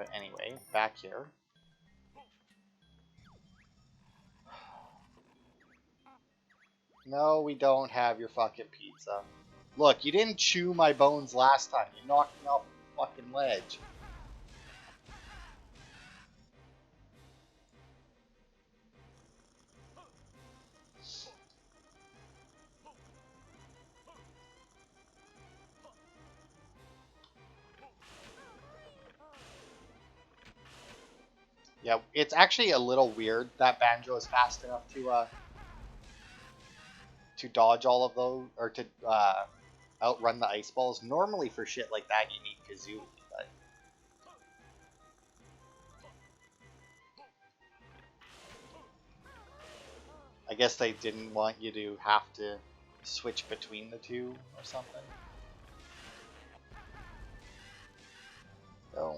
But anyway, back here. No, we don't have your fucking pizza. Look, you didn't chew my bones last time. You knocked me off the fucking ledge. Yeah, it's actually a little weird that Banjo is fast enough to dodge all of those, or to outrun the ice balls. Normally for shit like that you need Kazooie, but I guess they didn't want you to have to switch between the two or something. So,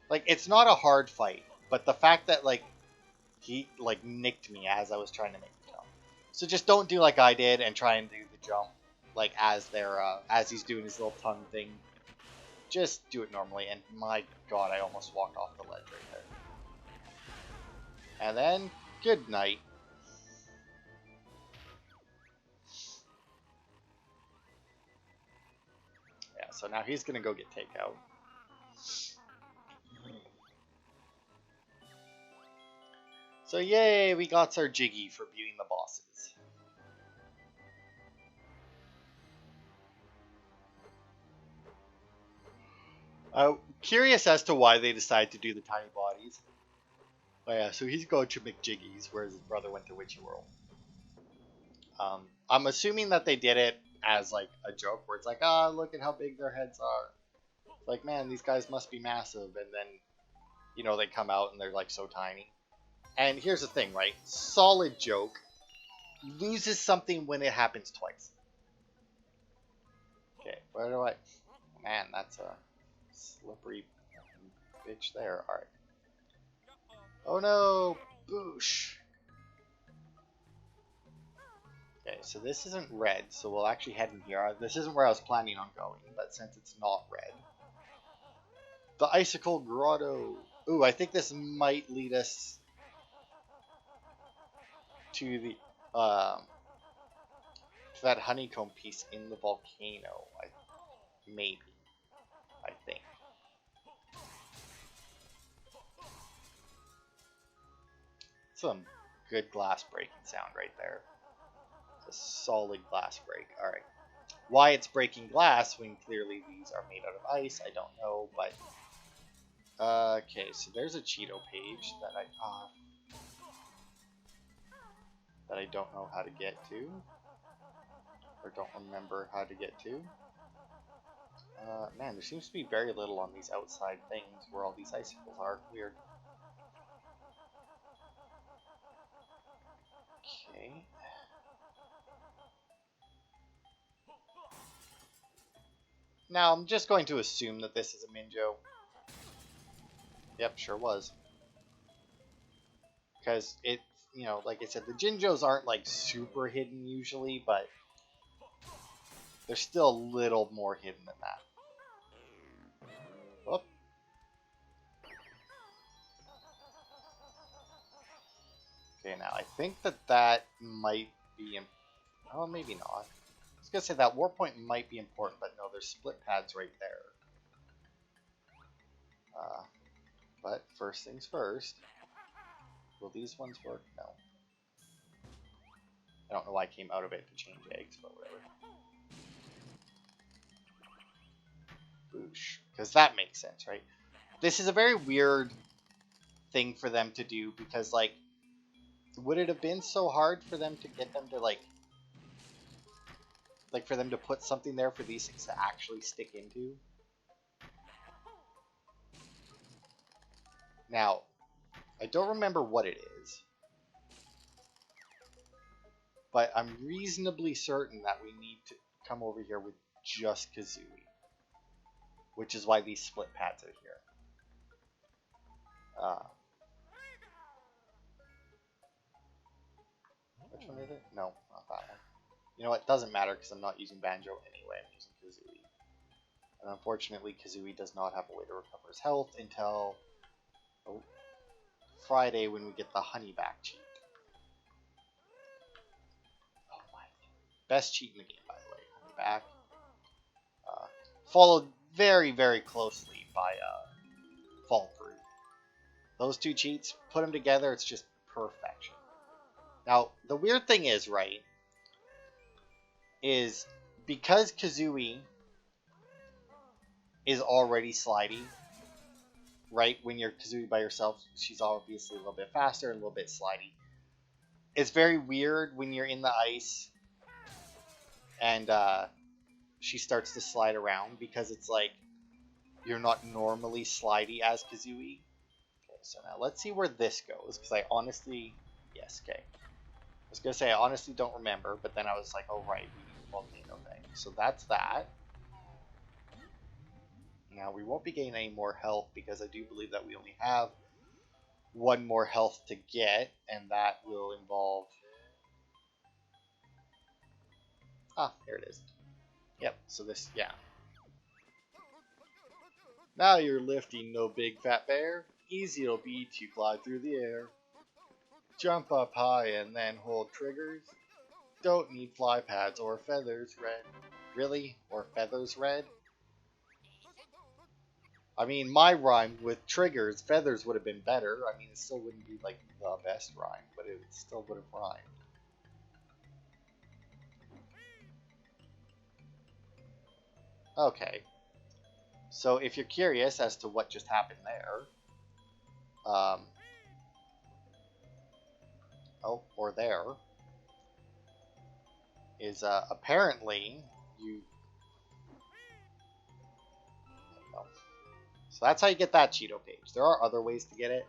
like, it's not a hard fight, but the fact that, like, he, like, nicked me as I was trying to make the jump. So just don't do like I did and try and do the jump, like, as he's doing his little tongue thing. Just do it normally, and my god, I almost walked off the ledge right there. And then, good night. Yeah, so now he's gonna go get takeout. So yay, we got our Jiggy for beating the bosses. Curious as to why they decided to do the tiny bodies. Oh yeah, so he's going to McJiggies, whereas his brother went to Witchy World. I'm assuming that they did it as like a joke, where it's like, ah, look at how big their heads are. Like, man, these guys must be massive, and then, you know, they come out and they're like so tiny. And here's the thing, right? Solid joke. Loses something when it happens twice. Okay, where do I... Man, that's a slippery bitch there. Alright. Oh no! Boosh! Okay, so this isn't red, so we'll actually head in here. This isn't where I was planning on going, but since it's not red. The Icicle Grotto! Ooh, I think this might lead us to the, to that honeycomb piece in the volcano. Maybe. I think. Some good glass breaking sound right there. It's a solid glass break. Alright. Why it's breaking glass when clearly these are made out of ice, I don't know, but... okay, so there's a Cheeto page that I don't know how to get to. Or don't remember how to get to. Man, there seems to be very little on these outside things where all these icicles are. Weird. Okay. Now, I'm just going to assume that this is a Minjo. Yep, sure was. Because it, you know, like I said, the Jinjos aren't like super hidden usually, but they're still a little more hidden than that. Whoop. Okay, now I think that might be, oh, maybe not. I was gonna say that war point might be important, but no, there's split pads right there. But first things first. Will these ones work? No. I don't know why I came out of it to change eggs, but whatever. Boosh. Because that makes sense, right? This is a very weird thing for them to do, because, like, would it have been so hard for them to get them to, like for them to put something there for these things to actually stick into? Now, I don't remember what it is, but I'm reasonably certain that we need to come over here with just Kazooie, which is why these split pads are here. Which one is it? No, not that one. You know what? Doesn't matter because I'm not using Banjo anyway. I'm using Kazooie. And unfortunately, Kazooie does not have a way to recover his health until Friday when we get the honey back cheat. Oh my. Best cheat in the game, by the way. Honey back. Followed very, very closely by Fall Fruit. Those two cheats, put them together, it's just perfection. Now, the weird thing is, right, is because Kazooie is already slidey, right, when you're Kazooie by yourself, she's obviously a little bit faster and a little bit slidey. It's very weird when you're in the ice and she starts to slide around because it's like you're not normally slidey as Kazooie. Okay, so now let's see where this goes, because I honestly... Yes, okay. I was going to say I honestly don't remember, but then I was like, oh right, we need the volcano thing. So that's that. Now we won't be gaining any more health because I do believe that we only have one more health to get, and that will involve... Ah, there it is. Yep, so this, yeah. Now you're lifting, no big fat bear. Easy it'll be to fly through the air. Jump up high and then hold triggers. Don't need fly pads or feathers red. Really? Or feathers red? I mean, my rhyme with triggers, feathers would have been better. I mean, it still wouldn't be like the best rhyme, but it still would have rhymed. Okay. So if you're curious as to what just happened there, or there, is apparently you... So that's how you get that Cheeto page. There are other ways to get it,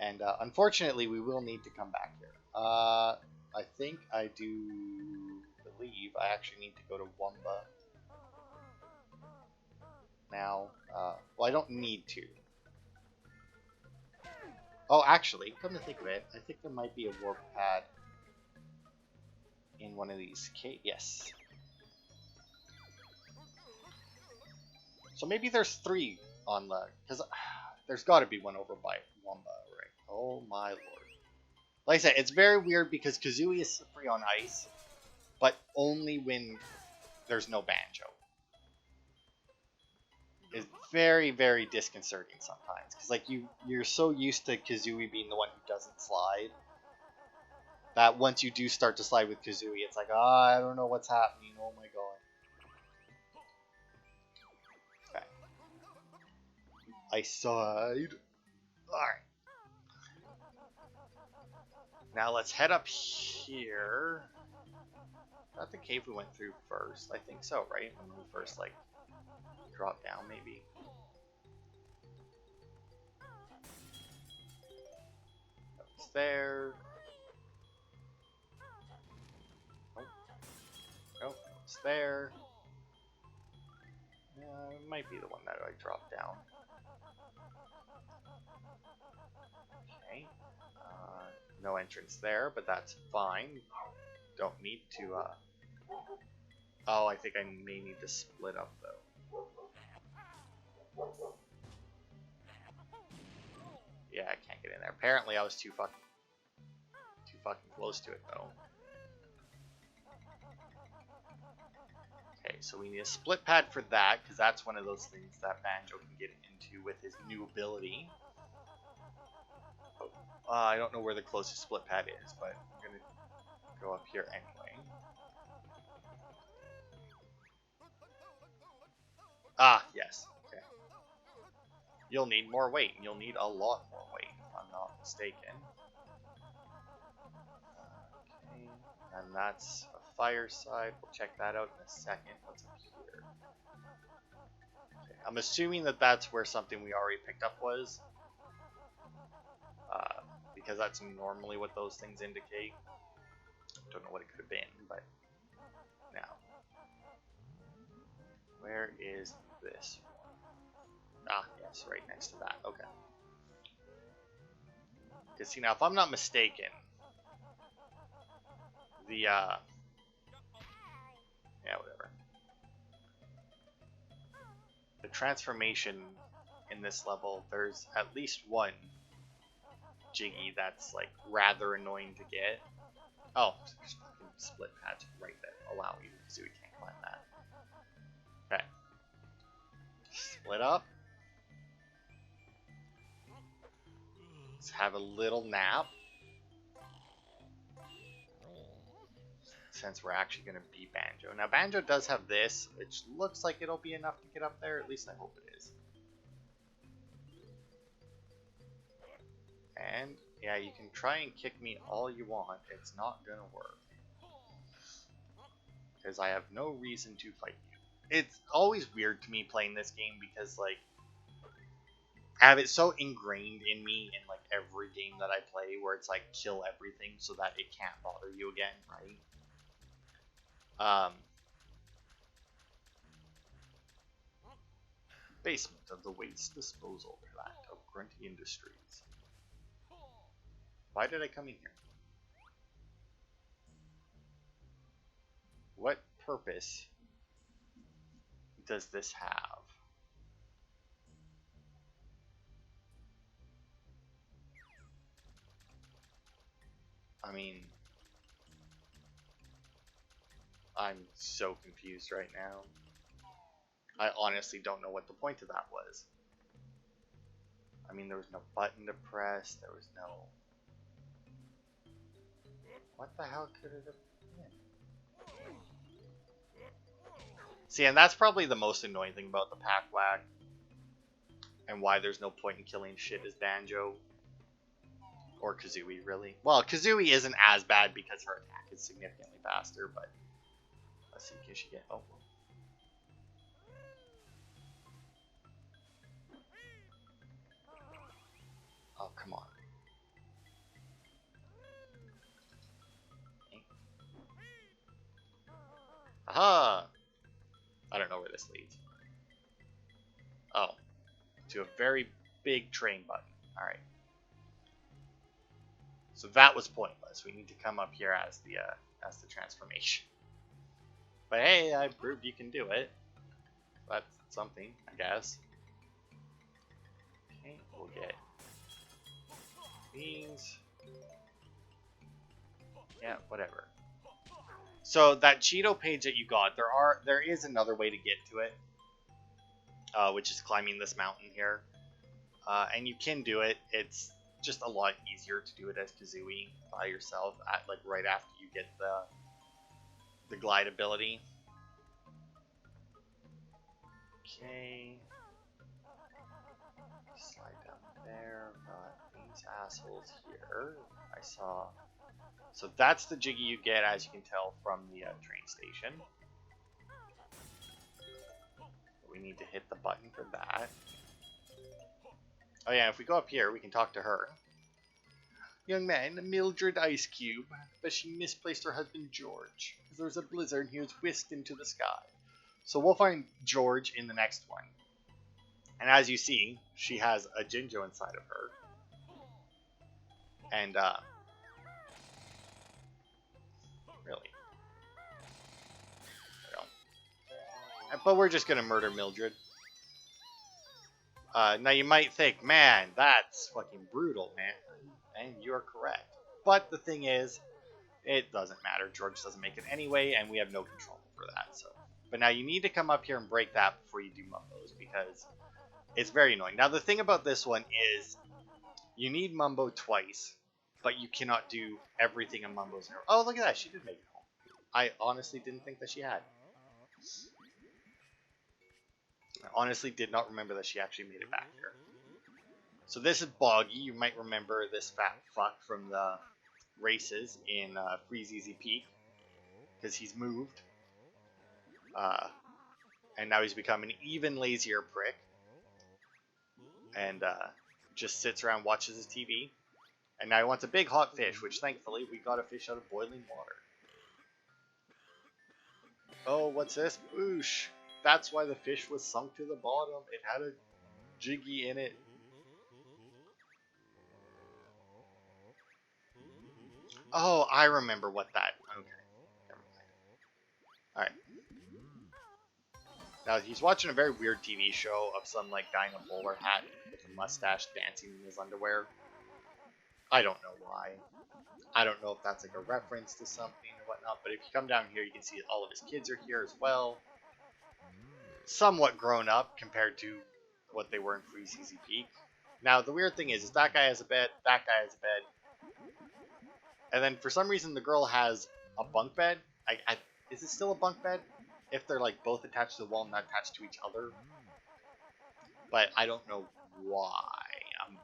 and unfortunately we will need to come back here. I think I do believe I actually need to go to Wumba now. Well, I don't need to. Oh, actually, come to think of it, I think there might be a warp pad in one of these caves. Yes. So maybe there's 3 on the... Because there's got to be one over by Wumba, right? Oh my lord. Like I said, it's very weird because Kazooie is slippery on ice, but only when there's no Banjo. It's very, very disconcerting sometimes. Because like you're so used to Kazooie being the one who doesn't slide, that once you do start to slide with Kazooie, it's like, I don't know what's happening. Oh my god. Okay. Ice side. Alright. Now let's head up here. Not the cave we went through first. I think so, right? When we first, like, dropped down, maybe. It's there. Oh, it's there. It might be the one that I dropped down. Okay. No entrance there, but that's fine. Don't need to, Oh, I think I may need to split up, though. Yeah, I can't get in there. Apparently, I was too fucking close to it, though. Okay, so we need a split pad for that, because that's one of those things that Banjo can get into with his new ability. I don't know where the closest split pad is, but I'm going to go up here anyway. Ah, yes. Okay. You'll need more weight. You'll need a lot more weight, if I'm not mistaken. Okay, and that's a fire side. We'll check that out in a second. What's up here? Okay. I'm assuming that that's where something we already picked up was. Because that's normally what those things indicate. Don't know what it could have been, but now. Where is this one? Ah, yes, right next to that. Okay. Because, see, now, if I'm not mistaken, the, yeah, whatever. the transformation in this level, there's at least one Jiggy that's like rather annoying to get. Oh, there's fucking split patch right there. Allow you, so we can't climb that. Okay. Split up. Let's have a little nap. Since we're actually going to beat Banjo. Now, Banjo does have this, which looks like it'll be enough to get up there. At least I hope it is. And, yeah, you can try and kick me all you want. It's not going to work. Because I have no reason to fight you. It's always weird to me playing this game because, like, I have it so ingrained in me in, like, every game that I play where it's, like, kill everything so that it can't bother you again, right? Basement of the waste disposal plant of Grunty Industries. Why did I come in here? What purpose does this have? I mean, I'm so confused right now. I honestly don't know what the point of that was. I mean, there was no button to press. There was no... What the hell could it have been? See, and that's probably the most annoying thing about the pack whack. And why there's no point in killing shit as Banjo. Or Kazooie, really. Well, Kazooie isn't as bad because her attack is significantly faster, but... Let's see, can she get... Oh. Oh, come on. Okay. Aha! I don't know where this leads. Oh. To a very big train button. Alright. So that was pointless. We need to come up here as the transformation. But hey, I proved you can do it. That's something, I guess. Okay, we'll get these. Yeah, whatever. So that Cheeto page that you got, there is another way to get to it, which is climbing this mountain here, and you can do it. It's just a lot easier to do it as Kazooie by yourself, like right after you get the glide ability. Okay. Slide down there. Got these assholes here. I saw. So that's the Jiggy you get, as you can tell from the train station. We need to hit the button for that. Oh yeah, if we go up here, we can talk to her. Young man, Mildred Ice Cube, but she misplaced her husband George. There was a blizzard and he was whisked into the sky. So we'll find George in the next one. And as you see, she has a Jinjo inside of her. And, really. But we're just gonna murder Mildred. Now you might think, man, that's fucking brutal, man. And you're correct. But the thing is, it doesn't matter. George doesn't make it anyway, and we have no control over that. So, but now you need to come up here and break that before you do Mumbo's, because it's very annoying. Now the thing about this one is, you need Mumbo twice, but you cannot do everything in Mumbo's. Oh, look at that! She did make it home. I honestly didn't think that she had. I honestly did not remember that she actually made it back here. So this is Boggy. You might remember this fat fuck from the races in Freeze Easy Peak, because he's moved. And now he's become an even lazier prick. And just sits around, watches his TV. And now he wants a big hot fish, which thankfully we got a fish out of boiling water. Oh, what's this? Boosh. That's why the fish was sunk to the bottom. It had a Jiggy in it. Oh, I remember what that... Okay. Never mind. Alright. Now, he's watching a very weird TV show of some, like, guy in a bowler hat with a mustache dancing in his underwear. I don't know why. I don't know if that's, like, a reference to something or whatnot, but if you come down here, you can see all of his kids are here as well. Somewhat grown up compared to what they were in Free CZ Peak. Now, the weird thing is that guy has a bed, that guy has a bed, and then for some reason the girl has a bunk bed. Is it still a bunk bed? If they're like both attached to the wall, not attached to each other. But I don't know why.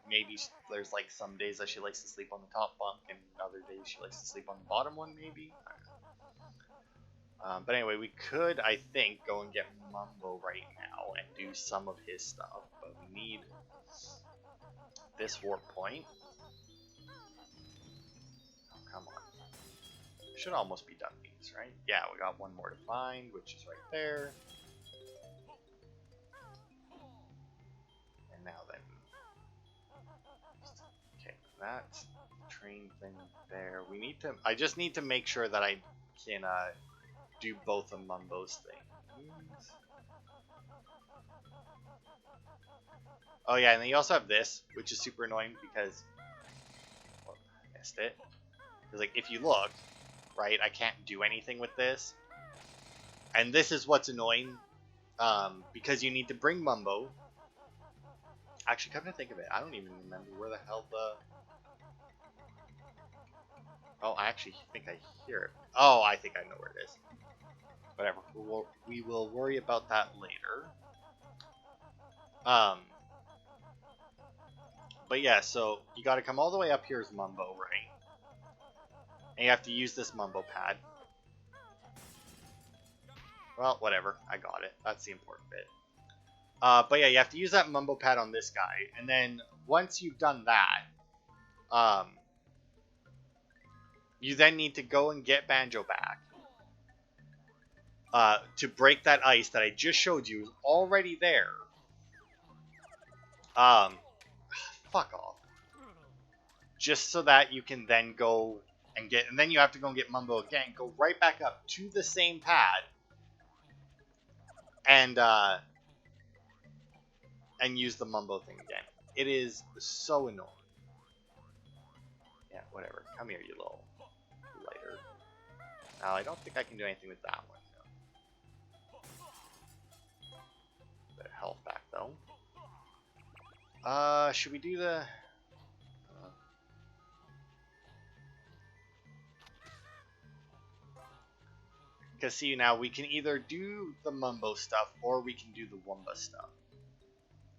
Maybe there's like some days that she likes to sleep on the top bunk, and other days she likes to sleep on the bottom one, maybe. I don't know. But anyway, we could, I think, go and get Mumbo right now and do some of his stuff. But we need this warp point. Oh, come on. Should almost be done these, right? Yeah, we got one more to find, which is right there. And now then. Okay, that train thing there. We need to. I just need to make sure that I can do both of Mumbo's things. Oh yeah, and then you also have this, which is super annoying because I missed it. Because like if you look, right, I can't do anything with this. And this is what's annoying, because you need to bring Mumbo. Actually, come to think of it, I don't even remember where the hell the... Oh, I actually think I hear it. Oh, I think I know where it is. Whatever, we will worry about that later. But yeah, so you got to come all the way up here as Mumbo, right? And you have to use this Mumbo pad. Well, whatever. I got it. That's the important bit. But yeah, you have to use that Mumbo pad on this guy. And then once you've done that, you then need to go and get Banjo back. To break that ice that I just showed you is already there. Fuck off. Just so that you can then go and get... And then you have to go and get Mumbo again. Go right back up to the same pad. And use the Mumbo thing again. It is so annoying. Yeah, whatever. Come here, you little lighter. Now, I don't think I can do anything with that one. No. Bit of health back, though. Should we do the... Because see, now we can either do the Mumbo stuff or we can do the Wumba stuff.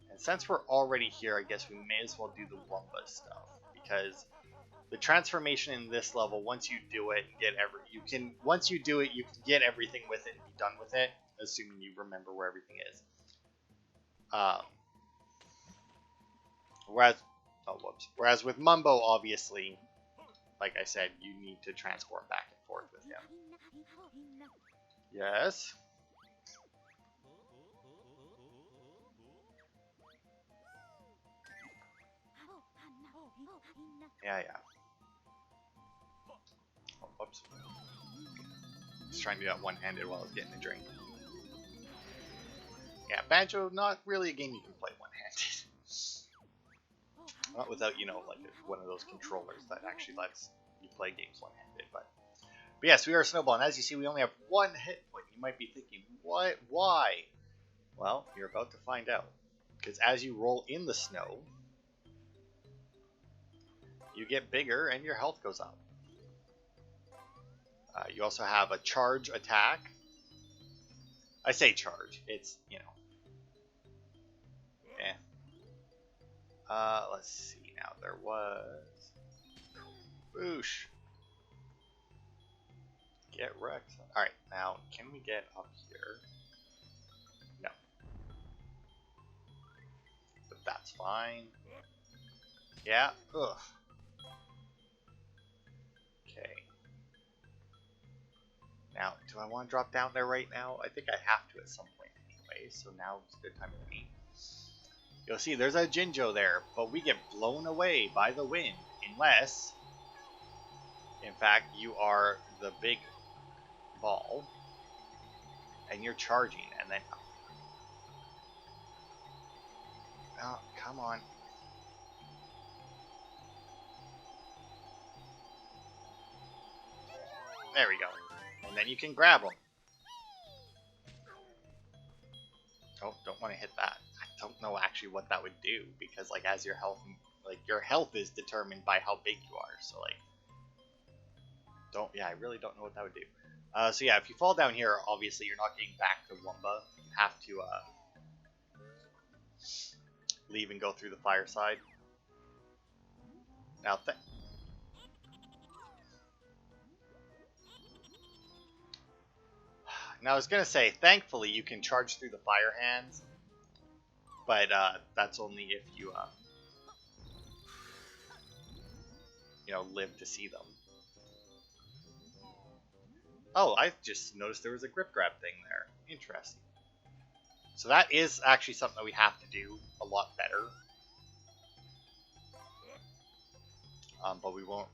And since we're already here, I guess we may as well do the Wumba stuff. Because the transformation in this level, once you do it, once you do it, you can get everything with it and be done with it, assuming you remember where everything is. Whereas with Mumbo, obviously, like I said, you need to transform back and forth with him. Yes. Yeah. Oh, whoops. Just trying to do that one-handed while I was getting a drink. Yeah, Banjo, not really a game you can play one-handed. Not without, like one of those controllers that actually lets you play games one-handed. But yes, we are Snowball, and as you see, we only have one hit point. You might be thinking, what? Why? Well, you're about to find out. Because as you roll in the snow, you get bigger and your health goes up. You also have a charge attack. I say charge. It's, let's see now. There was... Boosh. Get wrecked. Alright, now, can we get up here? No. But that's fine. Yeah, ugh. Okay. Now, do I want to drop down there right now? I think I have to at some point anyway, so now it's a good time for me. You'll see there's a Jinjo there, but we get blown away by the wind, unless, in fact, you are the big ball, and you're charging, and then Come on. There we go. And then you can grab them. Oh, don't want to hit that. I don't know actually what that would do, because like as your health, like your health is determined by how big you are. So like, I really don't know what that would do. So yeah, if you fall down here, obviously you're not getting back to Wumba. You have to leave and go through the fireside. Now, I was gonna say, thankfully you can charge through the fire hands, but that's only if you live to see them. Oh, I just noticed there was a grip grab thing there. Interesting. So that is actually something that we have to do a lot better. But we won't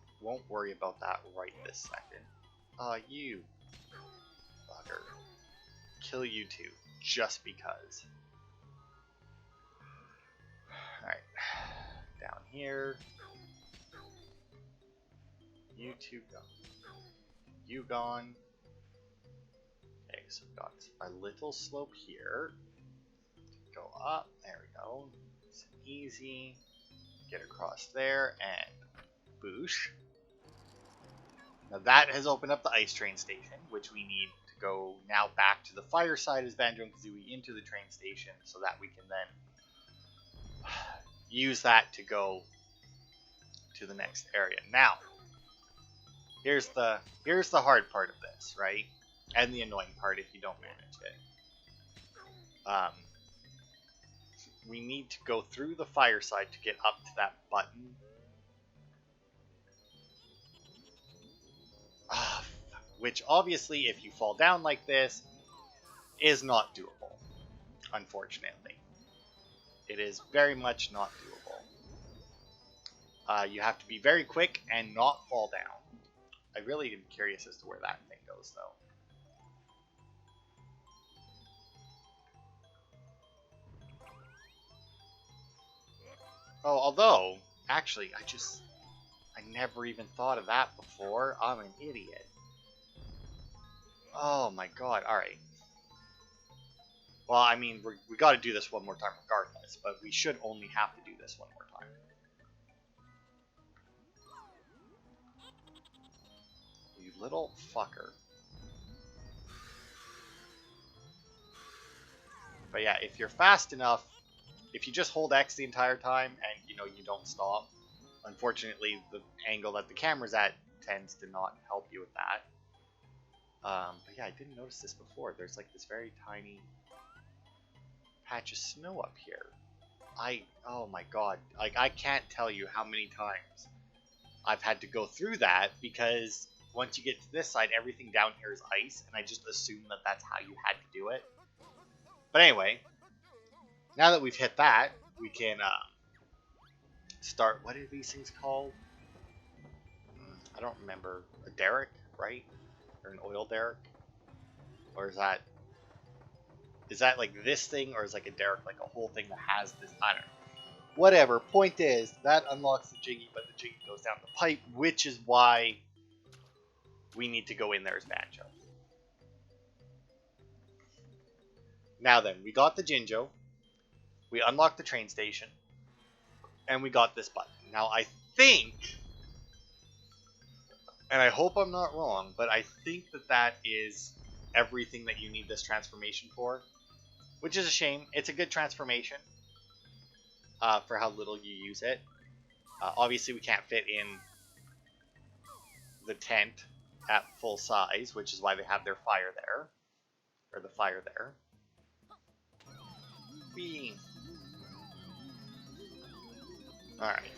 worry about that right this second. You bugger. Kill you too, just because. Alright. Down here. You two gone. You gone. Okay, so we've got a little slope here. Go up. There we go. It's easy. Get across there and boosh. Now that has opened up the ice train station, which we need to go now back to the fireside as Banjo and Kazooie into the train station, so that we can then use that to go to the next area. Now, here's the hard part of this, right? And the annoying part if you don't manage it. We need to go through the fireside to get up to that button. Which obviously, if you fall down like this, is not doable. Unfortunately. It is very much not doable. You have to be very quick and not fall down. I really am curious as to where that thing goes, though. Oh, although, actually, I never even thought of that before. I'm an idiot. Oh my god, alright. Well, I mean, we gotta do this one more time regardless, but we should only have to do this one more time. You little fucker. But yeah, if you're fast enough, if you just hold X the entire time and, you don't stop, unfortunately, the angle that the camera's at tends to not help you with that. But yeah, I didn't notice this before. There's like this very tiny patch of snow up here. Oh my god, like I can't tell you how many times I've had to go through that, because once you get to this side, everything down here is ice, and I just assume that that's how you had to do it. But anyway, now that we've hit that, we can start. What are these things called? I don't remember. A derrick, right? Or an oil derrick? Or is that like this thing, or is like a derrick like a whole thing that has this? I don't know. Whatever. Point is, that unlocks the Jiggy, but the Jiggy goes down the pipe, which is why we need to go in there as Banjo. Now then, we got the Jinjo, we unlocked the train station, and we got this button. Now I think, and I hope I'm not wrong, but I think that is everything that you need this transformation for, which is a shame. It's a good transformation for how little you use it. Obviously, we can't fit in the tent at full size, which is why they have their fire there, or the fire there. Whee. Alright.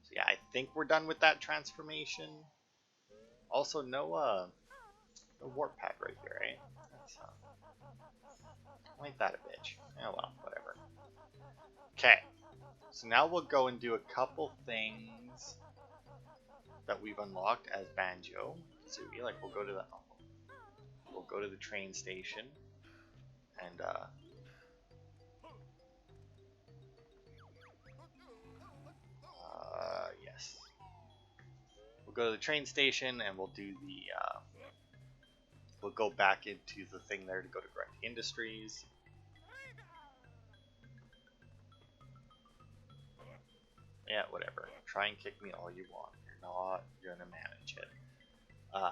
So yeah, I think we're done with that transformation. Also, no warp pack right here, eh? That's, ain't that a bitch? Oh well, whatever. Okay. So now we'll go and do a couple things that we've unlocked as Banjo. So like we'll go to the train station and go to the train station and we'll do the we'll go back into the thing there to go to Grunt Industries. Yeah, whatever. Try and kick me all you want. You're not gonna manage it.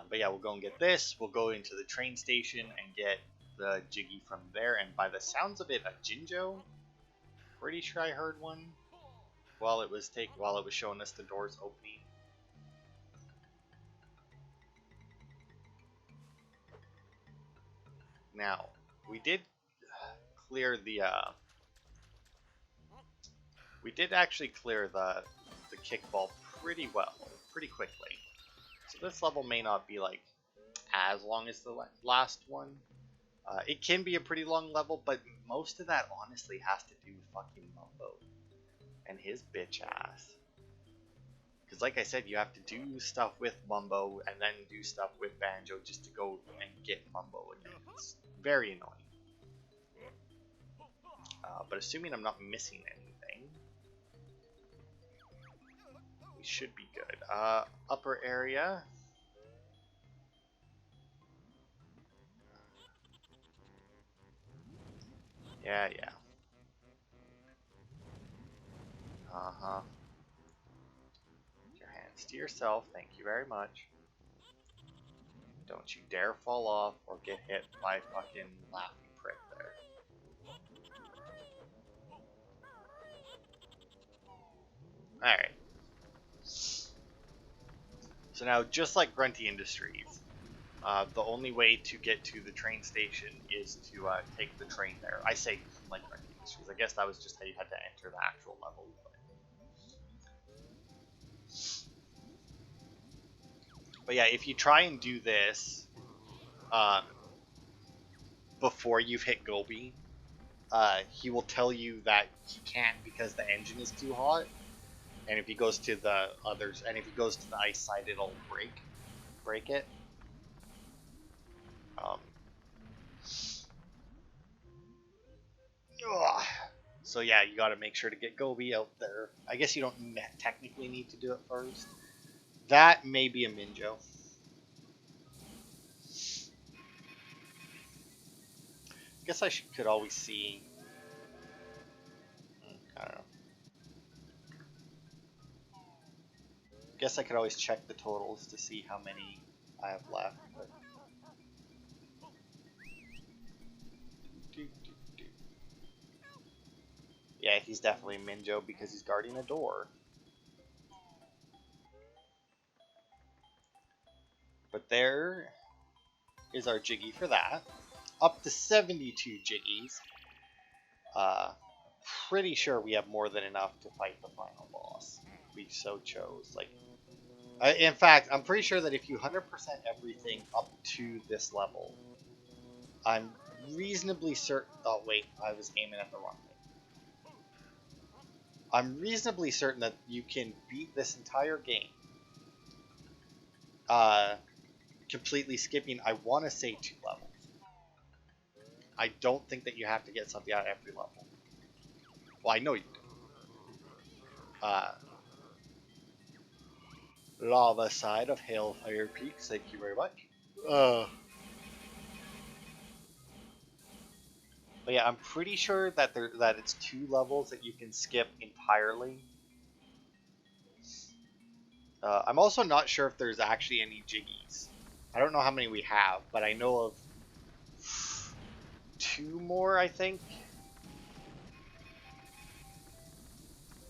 But yeah, we'll go and get this. We'll go into the train station and get the Jiggy from there. And by the sounds of it, a Jinjo. Pretty sure I heard one while it was showing us the doors opening. Now, we did clear the we did actually clear the kickball pretty well, pretty quickly. So this level may not be like as long as the last one. It can be a pretty long level, but most of that honestly has to do with fucking Mumbo and his bitch ass. Because like I said, you have to do stuff with Mumbo and then do stuff with Banjo just to go and get Mumbo again. It's very annoying. But assuming I'm not missing anything, we should be good. Upper area. Yeah. Uh-huh. Put your hands to yourself. Thank you very much. Don't you dare fall off or get hit by fucking laughing prick there. Alright. So now, just like Grunty Industries, the only way to get to the train station is to take the train there. I say like Grunty Industries. I guess that was just how you had to enter the actual level. But yeah, if you try and do this before you've hit Gobi, he will tell you that he can't because the engine is too hot. And if he goes to the others, and if he goes to the ice side, it'll break it. So yeah, you got to make sure to get Gobi out there. I guess you don't technically need to do it first. That may be a Minjo. I guess I could always see. I don't know. Guess I could always check the totals to see how many I have left. But... Yeah, he's definitely Minjo because he's guarding a door. But there is our Jiggy for that. Up to 72 Jiggies. Pretty sure we have more than enough to fight the final boss. We so chose. Like, in fact, I'm pretty sure that if you 100% everything up to this level, I'm reasonably certain. Oh wait, I was aiming at the wrong thing. I'm reasonably certain that you can beat this entire game. Completely skipping, I want to say 2 levels. I don't think that you have to get something out of every level. Well, I know you do. Lava side of Hailfire Peaks, thank you very much. But yeah, I'm pretty sure that it's 2 levels that you can skip entirely. I'm also not sure if there's actually any Jiggies. I don't know how many we have, but I know of 2 more, I think.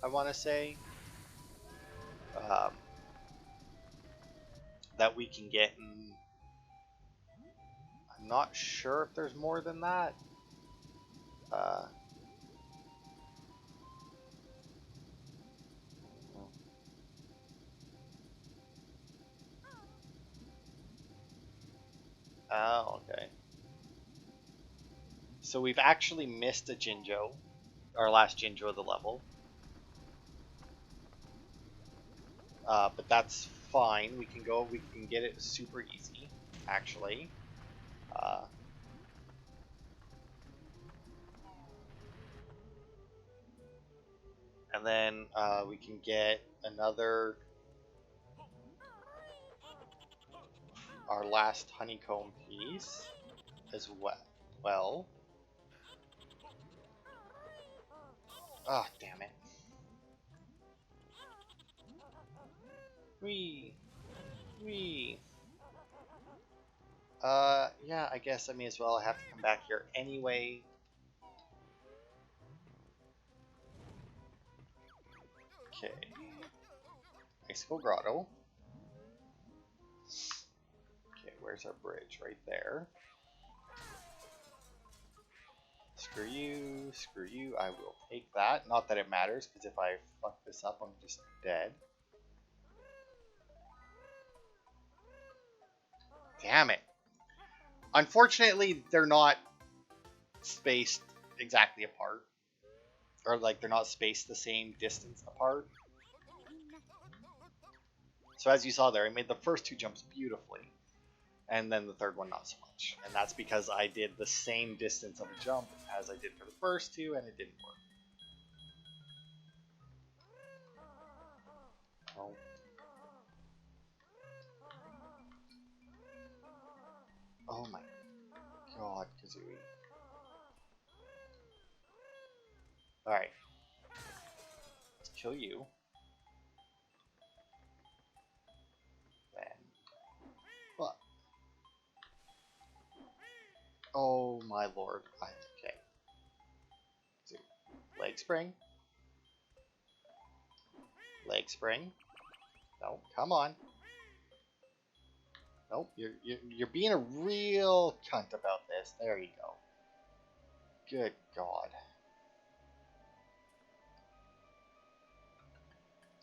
I want to say. That we can get in. I'm not sure if there's more than that. Oh, okay. So we've actually missed a Jinjo, our last Jinjo of the level. But that's fine. We can get it super easy, actually. And then we can get another our last honeycomb piece as well. Ah, oh, damn it. Wee. Wee. Yeah, I guess I may as well. I have to come back here anyway. Okay. Icicle Grotto. Okay, where's our bridge? Right there. Screw you, screw you. I will take that. Not that it matters, because if I fuck this up, I'm just dead. Damn it. Unfortunately, they're not spaced exactly apart. Or, like, they're not spaced the same distance apart. So as you saw there, I made the first two jumps beautifully. And then the third one not so much. And that's because I did the same distance of a jump as I did for the first two, and it didn't work. Oh. Oh my god, Kazooie. Alright. Let's kill you. Then. What? Oh my lord. Okay. Leg spring. Leg spring. No, come on. Nope, you're being a real cunt about this. There you go. Good God.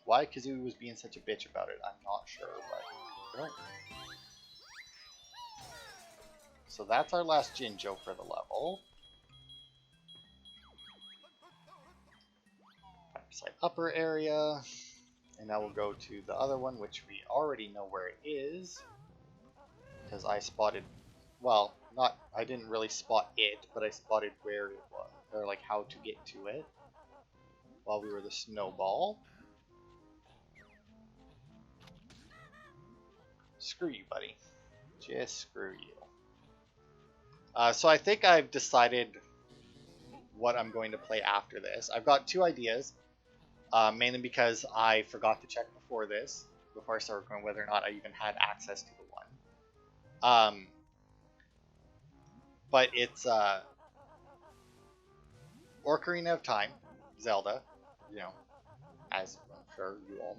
Why Kazooie was being such a bitch about it, I'm not sure, but nope. So that's our last Jinjo for the level. Side upper area. And now we'll go to the other one, which we already know where it is. Because I spotted, well, I didn't really spot it, but I spotted where it was, or like how to get to it. While we were the snowball. Screw you, buddy. Just screw you. So I think I've decided what I'm going to play after this. I've got two ideas. Mainly because I forgot to check before I started recording, whether or not I even had access to the one. But it's Ocarina of Time, Zelda, you know, as I'm sure you all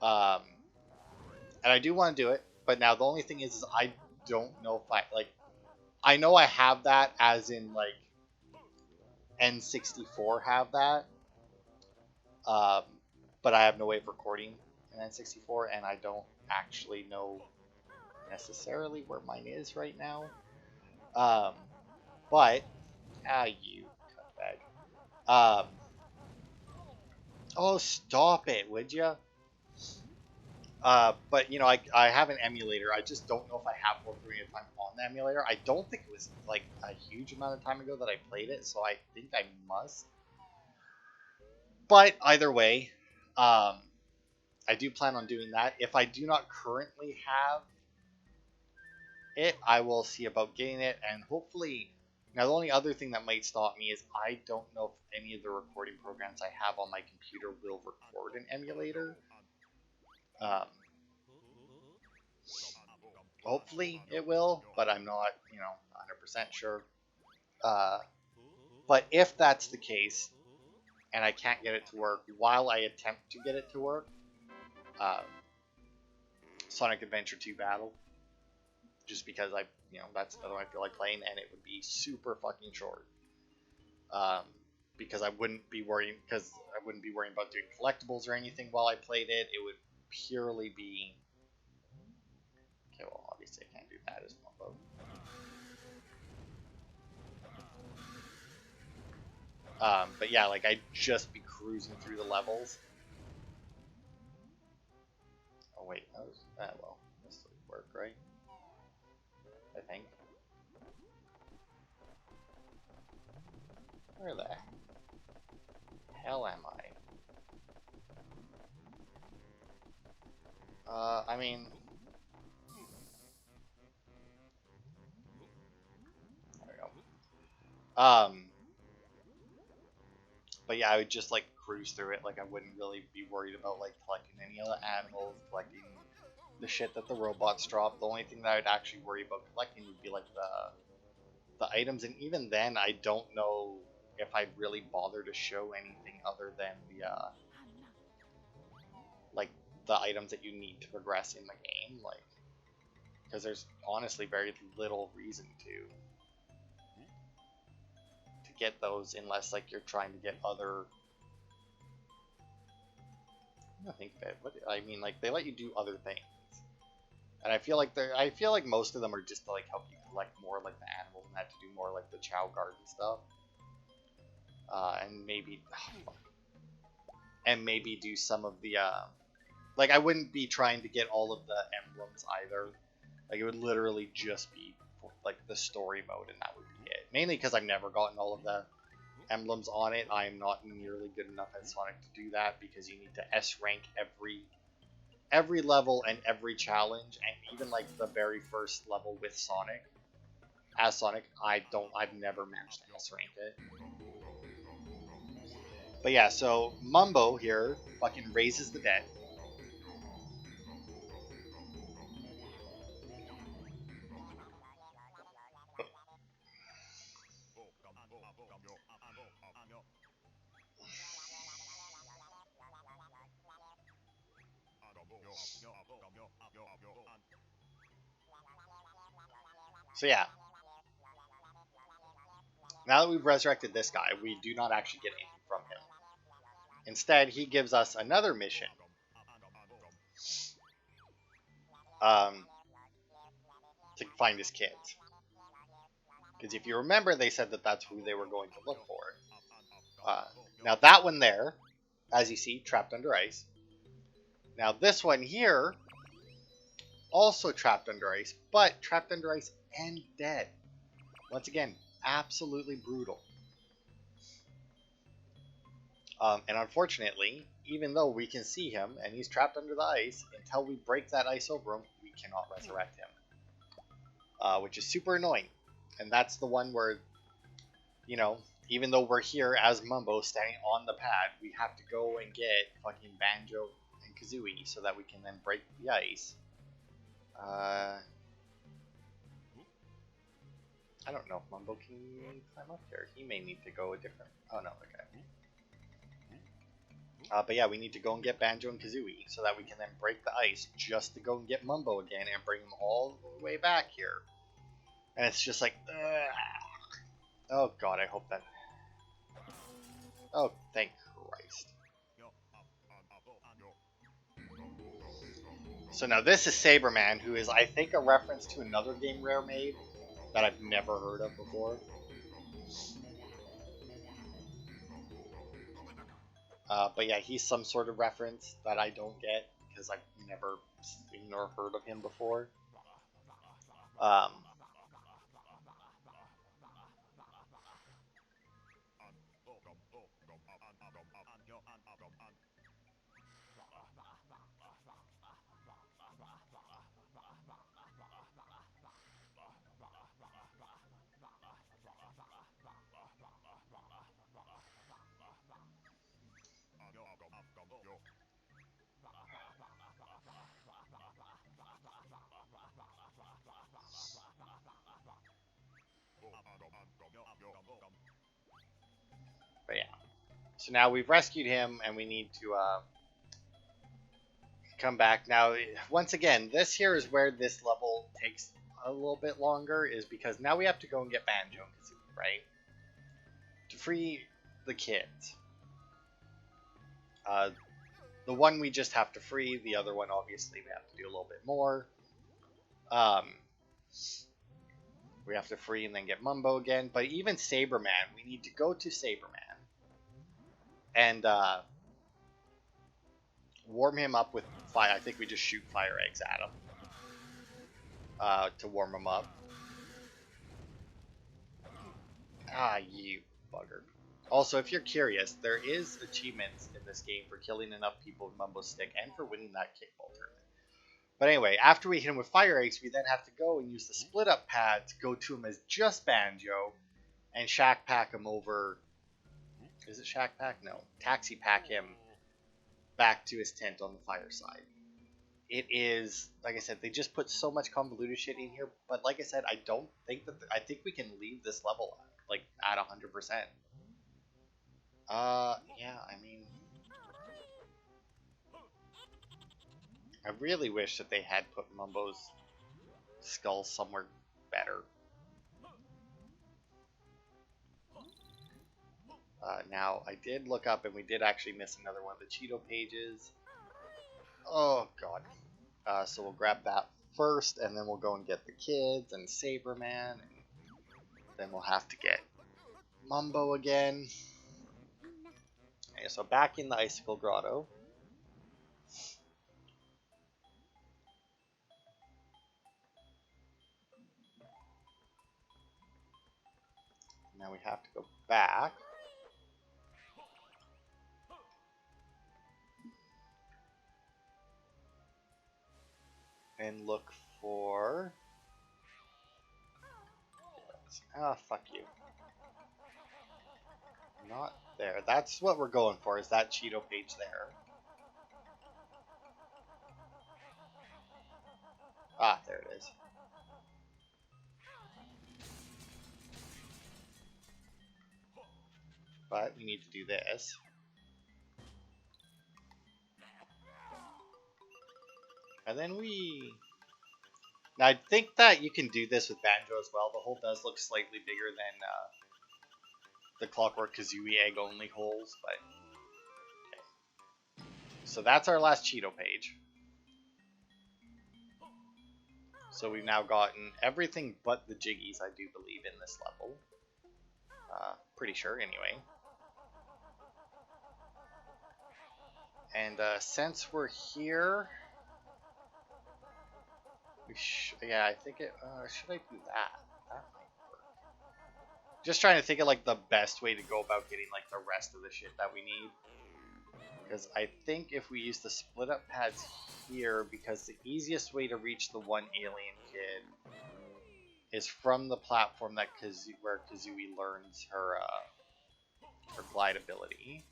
know. And I do want to do it, but now the only thing is I don't know if I know I have that as in like N64 have that. But I have no way of recording an N64, and I don't actually know necessarily where mine is right now. But you cutbag. Oh, stop it, would you? But you know, I have an emulator. I just don't know if I have Ocarina of Time on the emulator. I don't think it was like a huge amount of time ago that I played it, so I think I must. But either way, I do plan on doing that. If I do not currently have it, I will see about getting it, and hopefully. Now, the only other thing that might stop me is I don't know if any of the recording programs I have on my computer will record an emulator. Hopefully it will, but I'm not, 100% sure. But if that's the case, and I can't get it to work while I attempt to get it to work, Sonic Adventure 2 Battle, just because that's another one I feel like playing, and it would be super fucking short. Because I wouldn't be worrying about doing collectibles or anything while I played it. It would purely be, okay, well, obviously I can't do that as well. But yeah, like I'd just be cruising through the levels. Oh wait, well, this would work, right? I think. Where the hell am I? I mean, Um, but yeah, I would just like cruise through it. Like I wouldn't really be worried about like collecting any other animals, collecting the shit that the robots drop. The only thing that I'd actually worry about collecting would be like the items, and even then, I don't know if I'd really bother to show anything other than the like the items that you need to progress in the game, like because there's honestly very little reason to get those unless like you're trying to get other. I think that what I mean, like they let you do other things, and I feel like most of them are just to like help you collect more like the animals and that to do more like the Chow Garden stuff, and maybe and maybe do some of the like I wouldn't be trying to get all of the emblems either. Like it would literally just be like the story mode, and that would be it. Mainly because I've never gotten all of the emblems on it. I am not nearly good enough at Sonic to do that because you need to S rank every level and every challenge, and even like the very first level with Sonic. As Sonic, I've never managed to S rank it. But yeah, so Mumbo here fucking raises the dead. So yeah, now that we've resurrected this guy, we do not actually get anything from him. Instead, he gives us another mission. Um, to find his kids. Because if you remember, they said that that's who they were going to look for. Uh, now that one there, as you see, trapped under ice. Now this one here, also trapped under ice, but trapped under ice and dead. Once again, absolutely brutal. And unfortunately, even though we can see him and he's trapped under the ice, until we break that ice over him, we cannot resurrect him. Which is super annoying. And that's the one where, you know, even though we're here as Mumbo standing on the pad, we have to go and get fucking Banjo and Kazooie so that we can then break the ice. I don't know if Mumbo can climb up here. He may need to go a different... Oh no, okay. But yeah, we need to go and get Banjo and Kazooie so that we can then break the ice just to go and get Mumbo again and bring him all the way back here. And it's just like... Oh god, I hope that... Oh, thank Christ. So now this is Saberman, who is, I think, a reference to another game Rare made that I've never heard of before. But yeah, he's some sort of reference that I don't get because I've never seen or heard of him before. Um, but yeah. So now we've rescued him and we need to come back. Now, once again, this here is where this level takes a little bit longer, is because now we have to go and get Banjo and Kazooie, right? To free the kids. The one we just have to free, the other one obviously we have to do a little bit more. We have to free and then get Mumbo again. But even Saberman, we need to go to Saberman and warm him up with fire. I think we just shoot fire eggs at him to warm him up. Ah, you bugger. Also, if you're curious, there is achievements in this game for killing enough people with Mumbo Stick and for winning that kickball tournament. But anyway, after we hit him with fire eggs, we then have to go and use the split up pad to go to him as just Banjo, and shack pack him over. Is it shack pack? No. Taxi pack him back to his tent on the fireside. It is, like I said, they just put so much convoluted shit in here. But like I said, I don't think that, I think we can leave this level like at 100%. Yeah, I mean, I really wish that they had put Mumbo's skull somewhere better. Now, I did look up and we did actually miss another one of the Cheeto pages. Oh, God. So we'll grab that first, and then we'll go and get the kids and Saberman, and then we'll have to get Mumbo again. Okay, so back in the Icicle Grotto. Now we have to go back. And look for... Ah, fuck you. Not there. That's what we're going for, is that Cheeto page there. Ah, there it is. But we need to do this. And then we... Now, I think that you can do this with Banjo as well. The hole does look slightly bigger than the Clockwork Kazooie egg only holes, but... Okay. So that's our last Cheeto page. So we've now gotten everything but the Jiggies, I do believe, in this level. Pretty sure, anyway. And since we're here... Yeah, I think it... should I do that? That might work. Just trying to think of, like, the best way to go about getting, like, the rest of the shit that we need. Because I think if we use the split-up pads here, because the easiest way to reach the one alien kid is from the platform that where Kazooie learns her glide ability.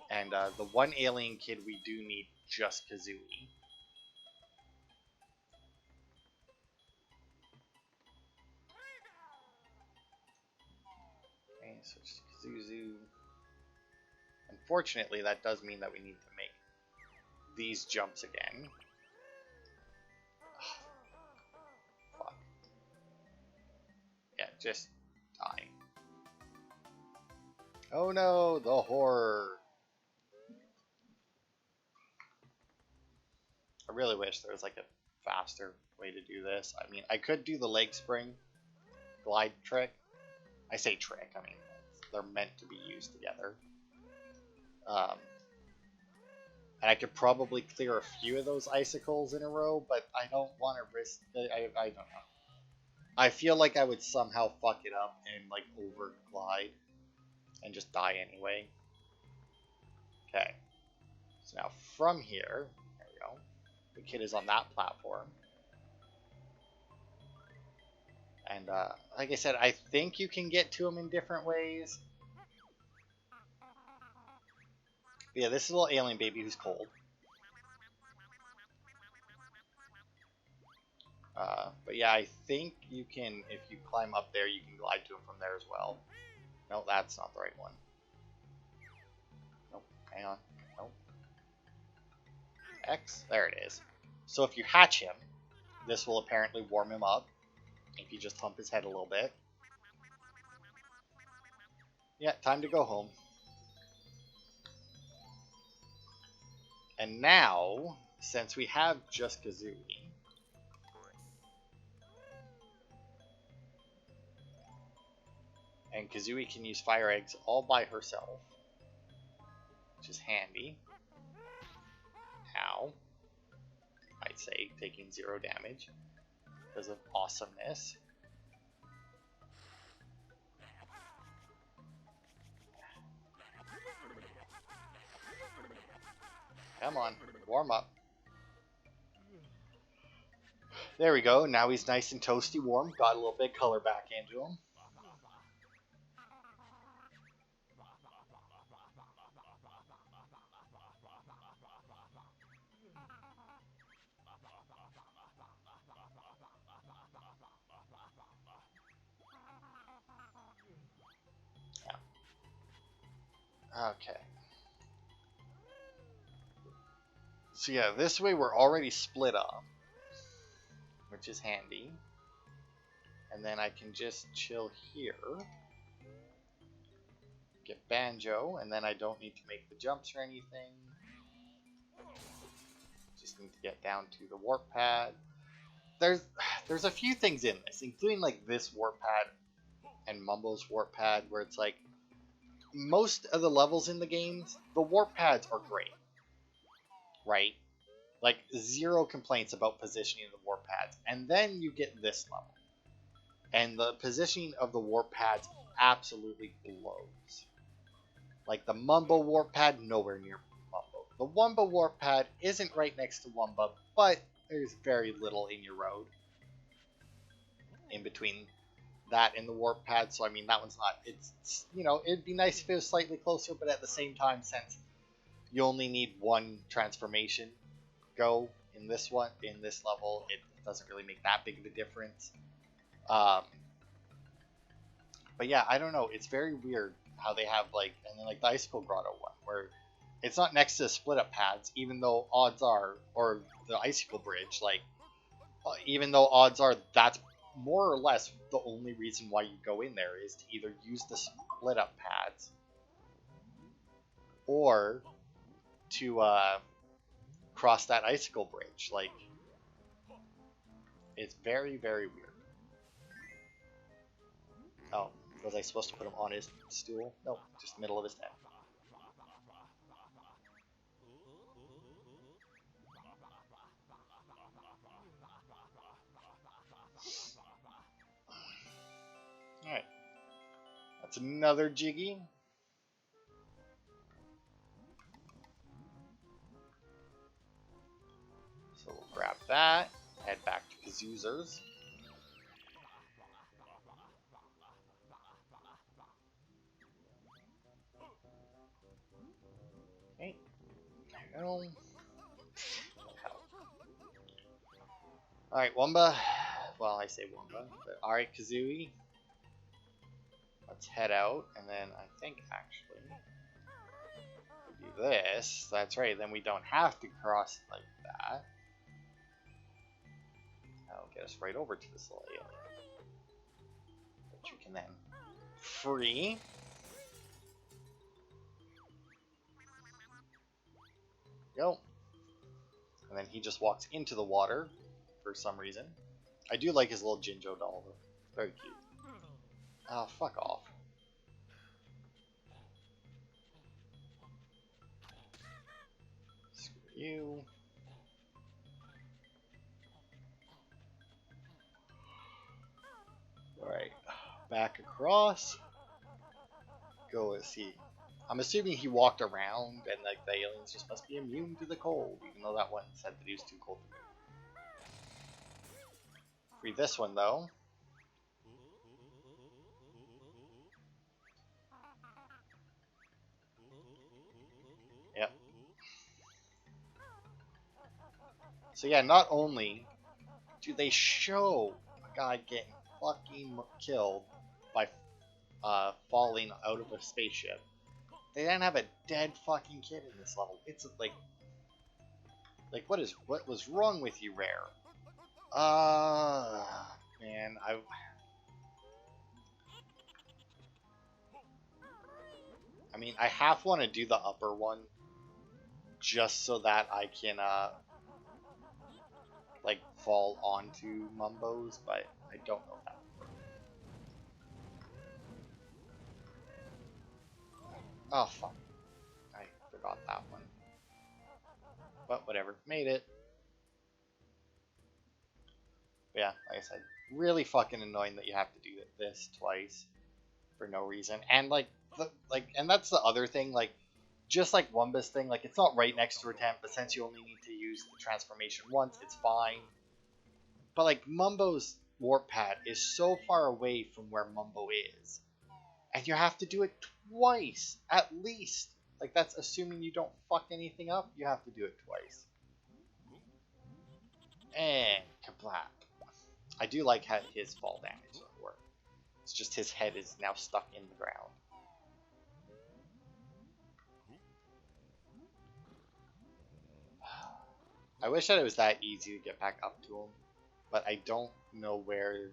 And the one alien kid, we do need just Kazooie. Okay, so just Kazoo. Unfortunately, that does mean that we need to make these jumps again. Oh, fuck. Yeah, just die. Oh no, the horror. I really wish there was like a faster way to do this. I mean, I could do the leg spring glide trick. I say trick, I mean, they're meant to be used together. And I could probably clear a few of those icicles in a row, but I don't want to risk... I don't know. I feel like I would somehow fuck it up and like over glide and just die anyway. Okay. So now from here, there we go. The kid is on that platform. And like I said, I think you can get to him in different ways. But yeah, this is a little alien baby who's cold. But yeah, I think you can, if you climb up there, you can glide to him from there as well. No, that's not the right one. Nope, hang on. Nope. X, there it is. So if you hatch him, this will apparently warm him up. If you just hump his head a little bit. Yeah, time to go home. And now, since we have just Kazooie, and Kazooie can use fire eggs all by herself, which is handy. Ow. I'd say taking 0 damage because of awesomeness. Come on, warm up. There we go. Now he's nice and toasty warm. Got a little bit of color back into him. Okay. So yeah, this way we're already split up, which is handy. And then I can just chill here, get Banjo, and then I don't need to make the jumps or anything. Just need to get down to the warp pad. There's a few things in this, including like this warp pad and Mumbo's warp pad, where it's like most of the levels in the games, the warp pads are great, right? Like zero complaints about positioning of the warp pads, and then you get this level, and the positioning of the warp pads absolutely blows. Like the Mumbo warp pad, nowhere near Mumbo. The Wumba warp pad isn't right next to Wumba, but there's very little in your road in between that and the warp pad. So I mean, that one's not. It's you know, it'd be nice if it was slightly closer, but at the same time, since you only need one transformation go in this level, it doesn't really make that big of a difference. But yeah, I don't know. It's very weird how they have like, and then like the Icicle Grotto one, where it's not next to the split up pads, even though odds are, or the Icicle Bridge, like, even though odds are that's more or less the only reason why you go in there is to either use the split up pads or to cross that Icicle Bridge. Like, it's very, very weird. Oh, was I supposed to put him on his stool? No, just the middle of his neck. Alright. That's another Jiggy. So we'll grab that, head back to Kazoozers. Okay, there we go. Alright, Wumba. Well, I say Wumba, but alright, Kazooie. Let's head out, and then I think actually do this. That's right, then we don't have to cross like that. That'll get us right over to this little area, which you can then free. Go. And then he just walks into the water for some reason. I do like his little Jinjo doll though. Very cute. Oh, fuck off. Screw you. Alright. Back across. Go and see. I'm assuming he walked around and like the aliens just must be immune to the cold, even though that one said that he was too cold to move. Free this one though. Yep. So yeah, not only do they show a guy getting fucking killed by falling out of a spaceship, they then have a dead fucking kid in this level. It's like what was wrong with you, Rare? Man, I mean, I half want to do the upper one just so that I can like fall onto Mumbo's, but I don't know if that would work. Oh fuck, I forgot that one. But whatever, made it. But yeah, like I said, really fucking annoying that you have to do this twice for no reason. And and that's the other thing, like, just like Wumba's thing, like, it's not right next to attempt, but since you only need to use the transformation once, it's fine. But like, Mumbo's warp pad is so far away from where Mumbo is, and you have to do it twice at least. Like, that's assuming you don't fuck anything up. You have to do it twice. And kablat. I do like how his fall damage doesn't work. It's just his head is now stuck in the ground. I wish that it was that easy to get back up to him, but I don't know where,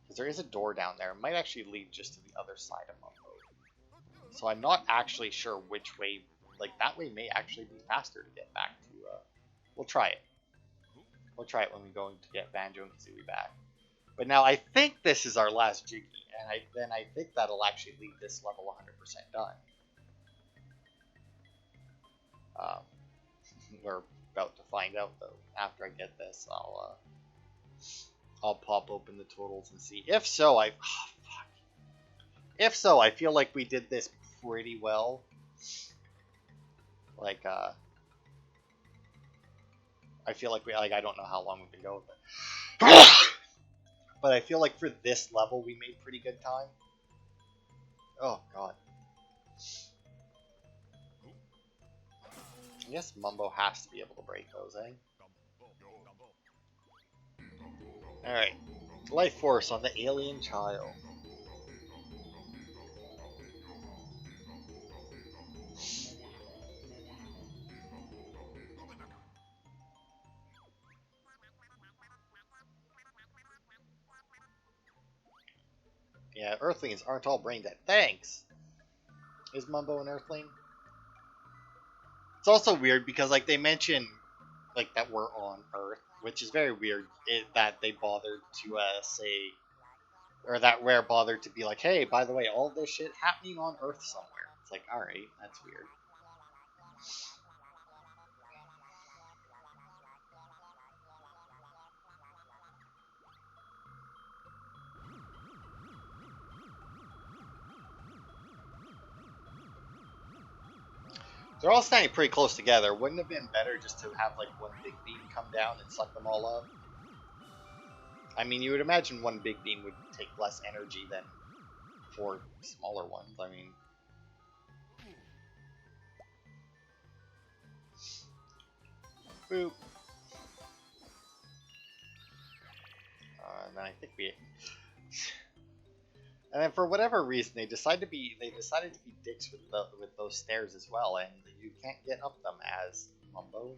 because there is a door down there. It might actually lead just to the other side of Mumbo. So I'm not actually sure which way, like that way may actually be faster to get back to, we'll try it. We'll try it when we go to get Banjo and Kazooie back. But now I think this is our last Jiggy, and then I think that'll actually leave this level 100% done. We're about to find out though. After I get this, I'll pop open the totals and see. If so, If so, I feel like we did this pretty well. Like, I feel like I don't know how long we've been going, but I feel like for this level we made pretty good time. Oh god. I guess Mumbo has to be able to break those, eh? Alright. Life Force on the alien child. Yeah, Earthlings aren't all brain dead. Thanks! Is Mumbo an Earthling? It's also weird because, like, they mention, like, that we're on Earth, which is very weird that they bothered to say, or that Rare bothered to be like, hey, by the way, all this shit happening on Earth somewhere. It's like, alright, that's weird. They're all standing pretty close together. Wouldn't it have been better just to have, like, one big beam come down and suck them all up? I mean, you would imagine one big beam would take less energy than 4 smaller ones. I mean... Boop. And then I think we... And then for whatever reason, they decided to be dicks with those stairs as well, and you can't get up them as Mumbo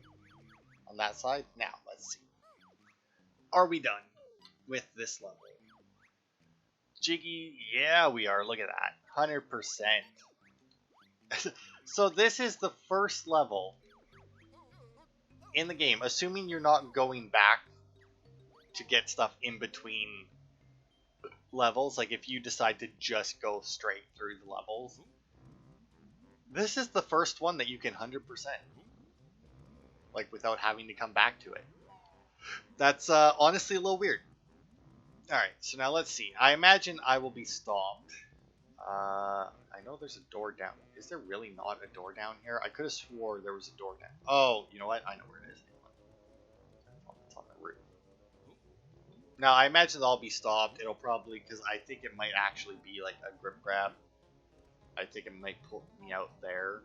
on that side. Now let's see. Are we done with this level? Jiggy, yeah, we are. Look at that, 100%. So this is the first level in the game, assuming you're not going back to get stuff in between levels, like if you decide to just go straight through the levels, this is the first one that you can 100%, like without having to come back to it. That's honestly a little weird. Alright, so now let's see. I imagine I will be stopped. I know there's a door down. Is there really not a door down here? I could have swore there was a door down. Oh, you know what? I know where it is. It's on the roof. Now, I imagine I'll be stopped. It'll probably, because I think it might actually be like a grip grab. I think it might pull me out there.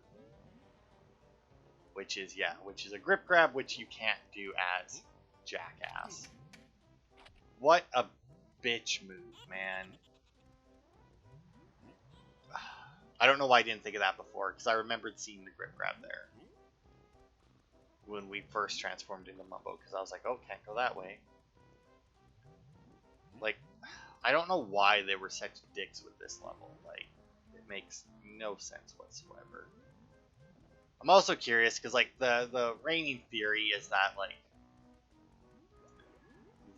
Which is a grip grab, which you can't do as Jackass. What a bitch move, man. I don't know why I didn't think of that before, because I remembered seeing the grip grab there. When we first transformed into Mumbo, because I was like, oh, can't go that way. Like, I don't know why they were such dicks with this level. Like, it makes no sense whatsoever. I'm also curious, because, like, the reigning theory is that, like,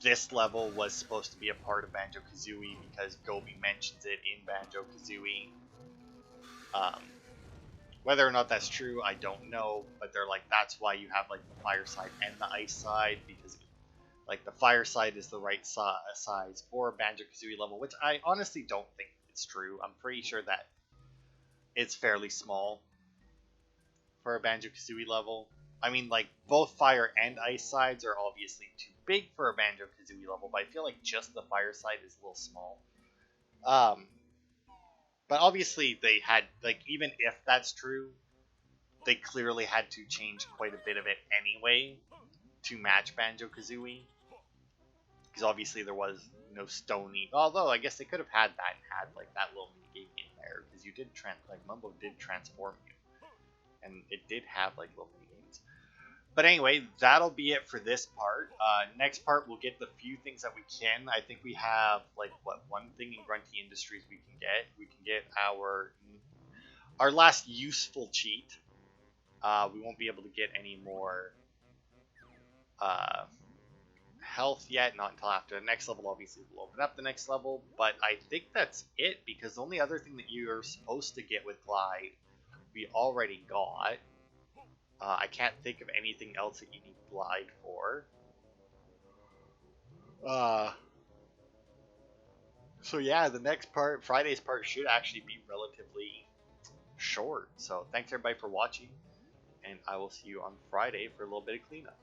this level was supposed to be a part of Banjo-Kazooie because Gobi mentions it in Banjo-Kazooie. Whether or not that's true, I don't know, but they're like, that's why you have, like, the fire side and the ice side, because, like, the fire side is the right size for a Banjo-Kazooie level, which I honestly don't think it's true. I'm pretty sure that it's fairly small for a Banjo-Kazooie level. I mean, like, both fire and ice sides are obviously too big for a Banjo-Kazooie level, but I feel like just the fire side is a little small. But obviously they had, like, even if that's true, they clearly had to change quite a bit of it anyway to match Banjo-Kazooie. Because obviously there was no Stony. Although, I guess they could have had that and had, like, that little minigame in there. Because you did, like, Mumbo did transform you. And it did have, like, little minigames. But anyway, that'll be it for this part. Next part, we'll get the few things that we can. I think we have, like, what, one thing in Grunty Industries we can get. We can get our last useful cheat. We won't be able to get any more health yet, not until after the next level. Obviously, we'll open up the next level. But I think that's it, because the only other thing that you're supposed to get with Glide, we already got. I can't think of anything else that you need Glide for. So yeah, the next part, Friday's part, should actually be relatively short. So thanks everybody for watching, and I will see you on Friday for a little bit of cleanup.